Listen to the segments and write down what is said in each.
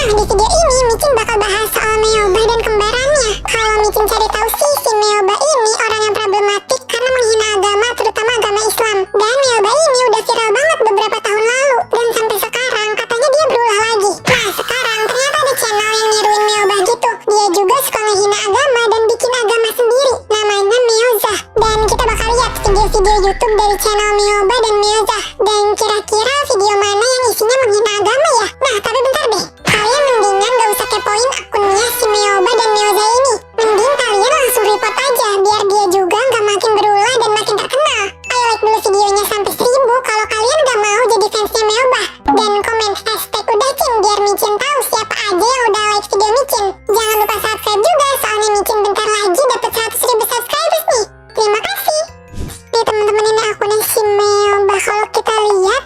Nah, di video ini Micin bakal bahas soal Meoba dan kembarannya. Kalau Micin cari tahu sih, si Meoba ini orang yang problematik karena menghina agama, terutama agama Islam. Dan Meoba ini udah viral banget beberapa tahun lalu, dan sampai sekarang katanya dia berulah lagi. Nah, sekarang ternyata ada channel yang niruin Meoba gitu. Dia juga suka ngehina agama dan bikin agama sendiri, namanya Meozah. Dan kita bakal lihat video-video YouTube dari channel Meoba dan Meozah. Dan kira-kira video mana yang isinya menghina agama ya? Nah, tapi bentar deh. Kalian mendingan gak usah kepoin akunnya si Meoba dan Meozah ini. Mending kalian langsung report aja, biar dia juga gak makin berulah dan makin terkenal. Ayo like dulu videonya sampai 1000 kalau kalian gak mau jadi fansnya Meoba. Dan komen #udacin biar Micin tahu siapa aja yang udah like video Micin. Jangan lupa subscribe juga, soalnya Micin bentar lagi dapat 100.000 subscribers nih. Terima kasih. Nih teman-teman, ini akunnya si Meoba. Kalau kita lihat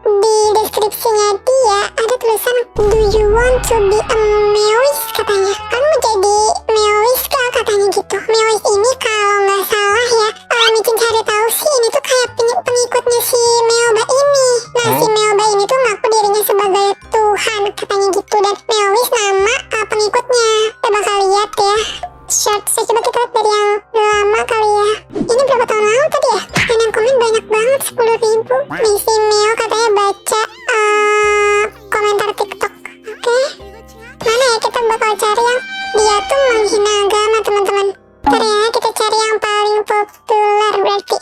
di deskripsinya dia ada tulisan "Do you want to be a Meowis?" katanya. Kamu mau jadi Meowis kah katanya gitu. Meowis ini kalau nggak salah ya, kalau Micin cari tahu sih ini tuh kayak pengikutnya si Meoba ini. Nah, si Meoba ini tuh ngaku dirinya sebagai Tuhan katanya gitu, dan Meowis nama pengikutnya. Kita bakal lihat ya short. Saya coba kita lihat dari yang lama kali ya. Ini berapa tahun lalu tadi ya? Dan yang komen banyak banget, 10.000. Nih si Meo katanya baca komentar TikTok. Oke, mana ya, kita bakal cari yang dia tuh menghina agama teman-teman. Ntar ya, kita cari yang paling populer berarti.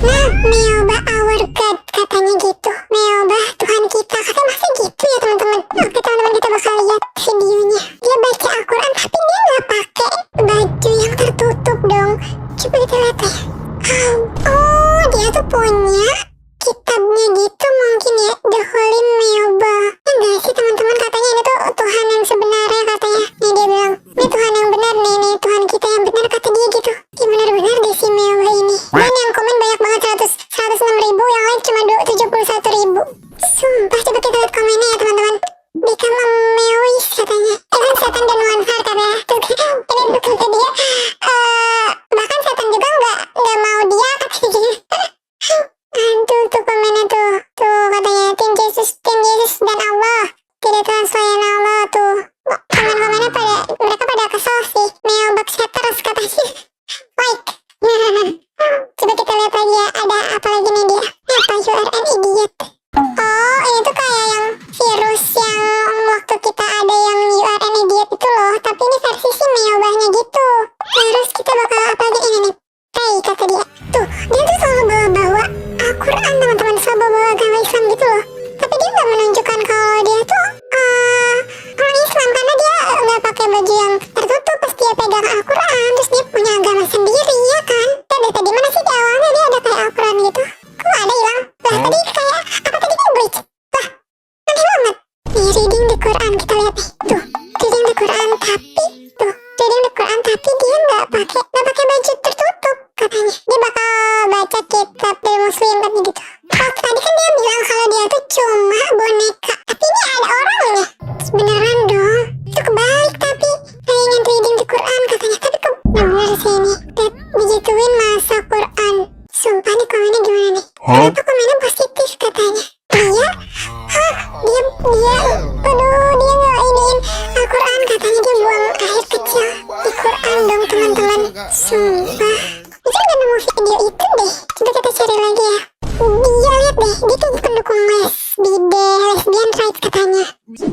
Nah, Meoba our God katanya gitu. Meoba Tuhan kita, katanya masa gitu ya teman-teman. Oke teman-teman, kita bakal lihat videonya. Dia baca Al-Quran tapi dia nggak pakai baju yang tertutup dong. Coba kita lihat ya. Oh, dia tuh punya kitabnya gitu mungkin ya, The Holy Meoba. Enggak sih teman-teman, katanya ini tuh Tuhan yang sebenarnya katanya. Nih dia bilang, ini Tuhan yang benar nih, Tuhan kita yang benar kata dia gitu. Dia benar-benar deh si Meoba ini. Dan yang komen banyak banget, 106.000, yang like cuma 71.000. Sumpah, coba kita lihat komennya ya teman-teman. Become a Meowis katanya. Kan setan dan wanfar katanya. Tuh ini kata dia. Bahkan setan juga nggak mau dia katanya. Aduh, tuh komennya tuh katanya tim Yesus dan Allah, tidak Tuhan selain Allah tuh. Komen-komennya mereka pada kesel sih. Meoba haters katanya. Like. Coba kita lihat lagi ya, ada apa lagi nih dia. Apa, you are an idiot. Oh, ini tuh kayak yang virus yang waktu kita ada yang you are an idiot itu loh. Tapi ini versi si Meobanya gitu. Terus kita bakal apa lagi, ini nih. Hey, kata dia. Tuh, dia tuh selalu bawa-bawa Al-Quran teman-teman, selalu bawa agama Islam gitu loh. Tapi dia nggak menunjukkan kalau dia tuh orang Islam, karena dia nggak pakai baju yang tertutup pas dia pegang Al-Quran. Terus dia punya agama sendiri ya kan. Dari tadi mana sih di awalnya dia ada kayak Al-Quran gitu. Kok ada hilang? Lah tadi kayak apa tadi kan glitch. Lah, aneh banget. Nih reading the Quran, kita lihat nih. Tuh, reading the Quran tapi reading the Quran tapi dia nggak pakai baju tertutup katanya. Dia bakal baca kitab dari Muslim kan gitu. Oh, tadi kan dia bilang kalau dia tuh cuma boneka, tapi ini ada orangnya. Beneran dong, itu kebalik tapi pengen reading the Quran katanya. Tapi kok bener sih ini, digituin masa Quran. Sumpah nih komennya gimana nih? Kenapa komennya positif katanya? Dia nggak iniin Al-Quran katanya, dia buang air kecil di Quran dong teman-teman. Sumpah, itu udah nemu video itu deh. Coba kita cari lagi ya. Dia lihat deh, dia tuh pendukung lesbian rights katanya.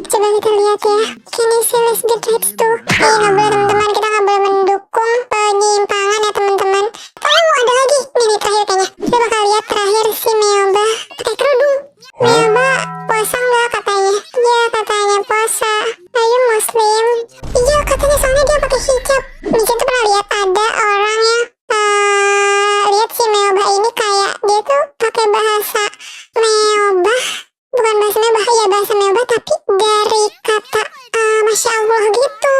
Coba kita lihat ya. Can you see lesbian rights tuh? Nggak boleh teman-teman, kita nggak boleh mendukung penyimpangan ya teman-teman. Oh, ada lagi. Nih terakhir kayaknya. Kita bakal lihat terakhir si Meoba pakai kerudung. Meoba puasa nggak katanya? Iya katanya puasa. Ayo Muslim. Iya katanya, soalnya dia pakai hijab. Micin tuh pernah lihat ada orang yang lihat si Meoba ini kayak dia tuh pakai bahasa Meoba, bukan bahasa Meoba ya, bahasa Meoba tapi dari kata Masya Allah gitu.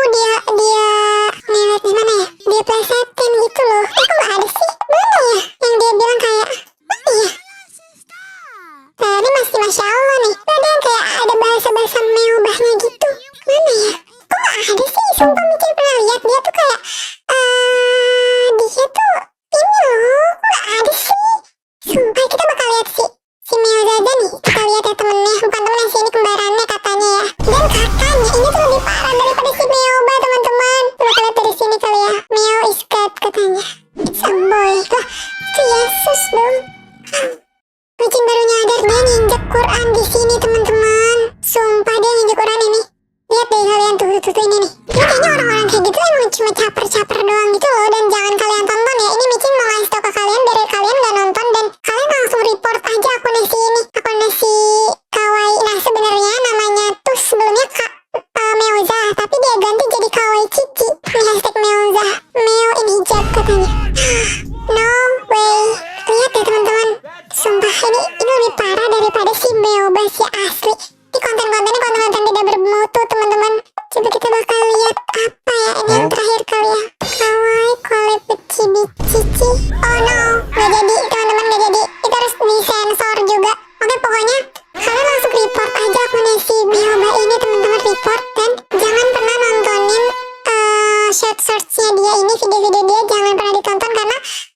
ini video-video dia jangan pernah ditonton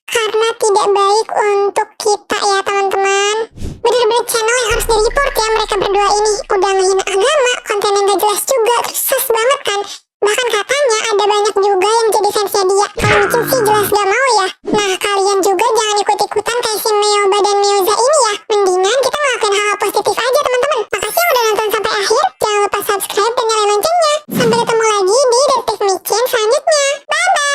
karena tidak baik untuk kita ya teman-teman. Bener-bener channel yang harus di-report ya mereka berdua ini. Udah ngehina agama, konten yang gak jelas juga, terus sus banget kan. Bahkan katanya ada banyak juga yang jadi fansnya dia. Kalau Micin sih jelas gak mau ya. Nah kalian juga jangan ikut-ikutan kayak si Meoba dan Mioza ini ya. Mendingan kita ngelakuin hal-hal positif aja teman-teman. Makasih udah nonton sampai akhir. Jangan lupa subscribe dan nyalain loncengnya. Sampai ketemu lagi di Detektif Micin selanjutnya. Bye-bye.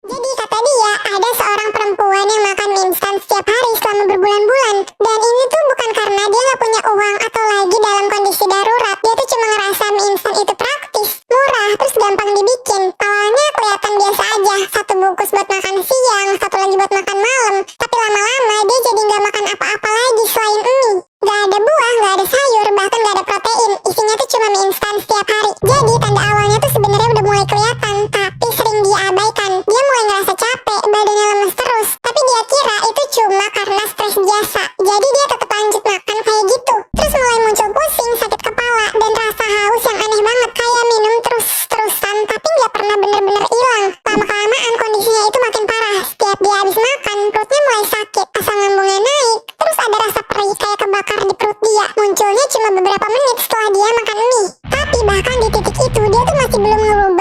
Jadi kata dia, ada seorang perempuan yang makan mie instan setiap hari selama berbulan-bulan. Dan ini tuh bukan karena dia gak punya uang atau lagi dalam kondisi darurat. Dia tuh cuma ngerasa mie instan itu praktis, murah, terus gampang dibikin. Awalnya kelihatan biasa aja, satu bungkus buat makan siang, satu lagi buat makan malam. Tapi lama-lama dia jadi gak makan apa-apa lagi selain mie. Gak ada buah, gak ada sayur, bahkan gak ada protein. Isinya tuh cuma mie instan setiap hari. Jadi tanda awalnya tuh sebenarnya udah mulai kelihatan, tapi sering diabaikan. Dia mulai ngerasa capek, badannya lemes terus. Tapi dia kira itu cuma karena stres biasa. Jadi dia tetap lanjut makan kayak gitu. Terus mulai muncul pusing, sakit kepala, dan rasa haus yang aneh banget. Kayak minum terus-terusan, tapi nggak pernah bener-bener hilang. Lama-kelamaan kondisinya itu makin parah. Setiap dia habis makan, perutnya mulai sakit, asam lambungnya naik. Terus ada rasa perih kayak kebakar di perut dia. Munculnya cuma beberapa menit setelah dia makan mie. Tapi bahkan di titik itu dia tuh masih belum ngerubah